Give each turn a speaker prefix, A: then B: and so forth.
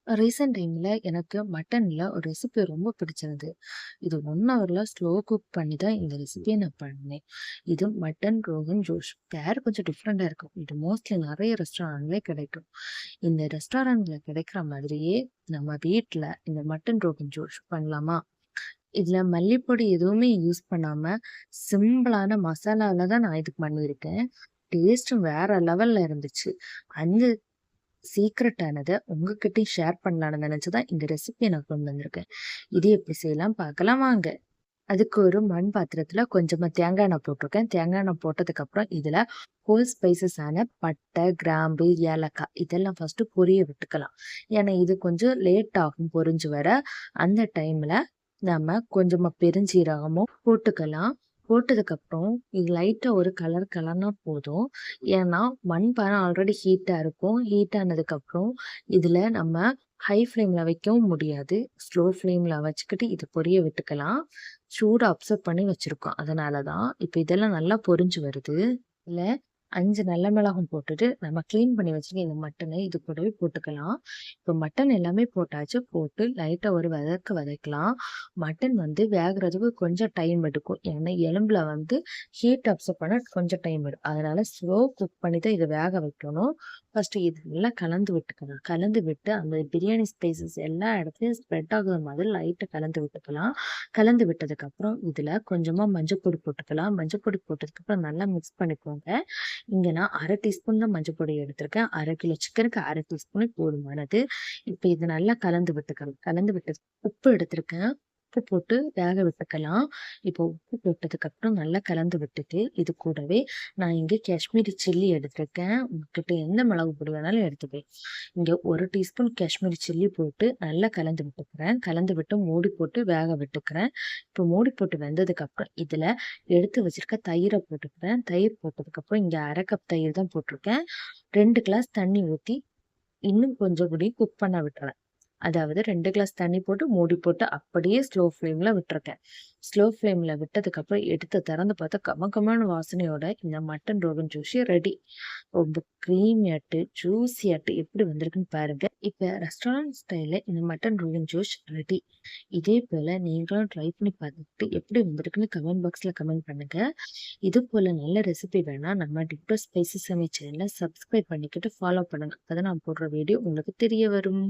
A: Recent டைம்ல எனக்கு மட்டன்ல ஒரு ரெசிபி ரொம்ப பிடிச்சிருந்தது. இது 1 ஹவர்ல ஸ்லோ குக் பண்ணி தான் இந்த ரெசிபிய நான் பண்ணேன். இது மட்டன் ரோகன் ஜோஷ். பேர் கொஞ்சம் டிஃப்ரெண்ட்டா இருக்கும். இது மோஸ்ட்லி நெறைய ரெஸ்டாரண்ட்ல கிடைக்கும். இந்த ரெஸ்டாரண்ட்ல கிடைக்கிற மாதிரியே நம்ம வீட்ல இந்த மட்டன் ரோகன் ஜோஷ் பண்ணலாமா? இதுல மல்லிப்பொடி எதுவுமே யூஸ் பண்ணாம, சிம்பிளான மசாலால தான் நான் இதுக்கு பண்ணியிருக்கேன். டேஸ்ட்டும் வேற லெவல்ல இருந்துச்சு. அந்த சீக்ரெட் ஆனத உங்ககிட்டயும் ஷேர் பண்ணலான்னு நெனச்சு தான் இந்த ரெசிபிய நான் கொண்டு வந்திருக்கேன். இது எப்படி செய்யலாம் பார்க்கலாம் வாங்க. அதுக்கு ஒரு மண் பாத்திரத்துல கொஞ்சமா தேங்காய் எண்ணெய் போட்டிருக்கேன். தேங்காய் எண்ணெய் போட்டதுக்கப்புறம் இதுல ஹோல் ஸ்பைசஸ் ஆன பட்டை, கிராம்பு, ஏலக்காய் இதெல்லாம் ஃபர்ஸ்ட்டு பொரிய விட்டுக்கலாம். ஏன்னா இது கொஞ்சம் லேட் ஆகும் பொரிஞ்சு வர. அந்த டைம்ல நம்ம கொஞ்சமா பெருஞ்சீரகமும் போட்டுக்கலாம். போட்டதுக்கப்புறம் இது லைட்டா ஒரு கலர் கலர்னா போதும். ஏன்னா மண்பானை ஆல்ரெடி ஹீட்டா இருக்கும். ஹீட் ஆனதுக்கப்புறம் இதுல நம்ம ஹை ஃப்ளேம்ல வைக்கவும் முடியாது. ஸ்லோ ஃப்ளேம்ல வச்சுக்கிட்டு இத பொரிய விட்டுக்கலாம். சூட அப்சர்வ் பண்ணி வச்சிருக்கோம். அதனால தான். இப்ப இதெல்லாம் நல்லா பொரிஞ்சு வருது. இதுல 5 நல்ல மிளகாய் போட்டுட்டு நம்ம கிளீன் பண்ணி வச்சிருக்க இந்த மட்டனை இது கூடவே போட்டுக்கலாம். இப்போ மட்டன் எல்லாமே போட்டாச்சு. போட்டு லைட்டா ஒரு வதக்கலாம். மட்டன் வந்து வேகுறதுக்கு கொஞ்சம் டைம் எடுக்கும். ஏன்னா எலும்புல வந்து ஹீட் அப்சர்வ் பண்ண கொஞ்சம் டைம் எடுக்கும். அதனால ஸ்லோ குக் பண்ணி தான் இத வேக வைக்கணும். ஃபர்ஸ்ட் இது நல்லா கலந்து விட்டுக்கலாம். கலந்து விட்டு அந்த பிரியாணி ஸ்பைசஸ் எல்லா இடத்துலயும் ஸ்ப்ரெட் ஆகுற மாதிரி லைட்டா கலந்து விட்டுக்கலாம். கலந்து விட்டதுக்கப்புறம் இதுல கொஞ்சமா மஞ்சள் பொடி போட்டுக்கலாம். மஞ்சள் பொடி போட்டதுக்கப்புறம் நல்லா மிக்ஸ் பண்ணிக்கோங்க. இங்க நான் 1/2 டீஸ்பூன் தான் மஞ்சள் பொடி எடுத்திருக்கேன். 1/2 கிலோ சிக்கனுக்கு 1/2 டீஸ்பூன் போதுமானது. இப்ப இத நல்லா கலந்து விட்டுக்கணும். கலந்து விட்டு உப்பு எடுத்திருக்கேன். உப்பு போட்டு வேக விட்டுக்கலாம். இப்போ உப்பு போட்டதுக்கப்புறம் நல்லா கலந்து விட்டுட்டு, இது கூடவே நான் இங்க காஷ்மீரி சில்லி எடுத்திருக்கேன். உங்ககிட்ட எந்த மிளகு பொடி வேணாலும் எடுத்துக்கலாம். இங்க 1 டீஸ்பூன் காஷ்மீரி சில்லி போட்டு நல்லா கலந்து விட்டுக்கிறேன். கலந்து விட்டு மூடி போட்டு வேக விட்டுக்கிறேன். இப்போ மூடி போட்டு வெந்ததுக்கப்புறம் இதுல எடுத்து வச்சிருக்க தயிர போட்டுக்கிறேன். தயிர் போட்டதுக்கப்புறம் இங்க 1/2 கப் தயிர் தான் போட்டிருக்கேன். 2 கிளாஸ் தண்ணி ஊத்தி இன்னும் கொஞ்சம் கூடி குக் பண்ண விட்டுறேன். அதாவது 2 கிளாஸ் தண்ணி போட்டு மூடி போட்டு அப்படியே ஸ்லோ ஃப்ளேம்ல விட்டுருக்கேன். ஸ்லோ ஃப்ளேம்ல விட்டதுக்கப்புறம் எடுத்து திறந்து பார்த்தா கமகமான வாசனையோட இந்த மட்டன் ரோகன் ஜோஷி ரெடி. ரொம்ப கிரீமியாட்டு, ஜூஸியாட்டு எப்படி வந்திருக்குன்னு பாருங்க. இப்ப ரெஸ்டாரண்ட் ஸ்டைல்ல இந்த மட்டன் ரோகன் ஜோஷ் ரெடி. இதே போல நீங்களும் ட்ரை பண்ணி பார்த்துட்டு எப்படி வந்திருக்குன்னு கமெண்ட் பாக்ஸ்ல கமெண்ட் பண்ணுங்க. இது போல நல்ல ரெசிபி வேணா நம்ம டிக்டோ ஸ்பைசி சமையல் சேனலை சப்ஸ்கிரைப் பண்ணிக்கிட்டு ஃபாலோ பண்ணுங்க. அப்பதான் நான் போடுற வீடியோ உங்களுக்கு தெரிய வரும்.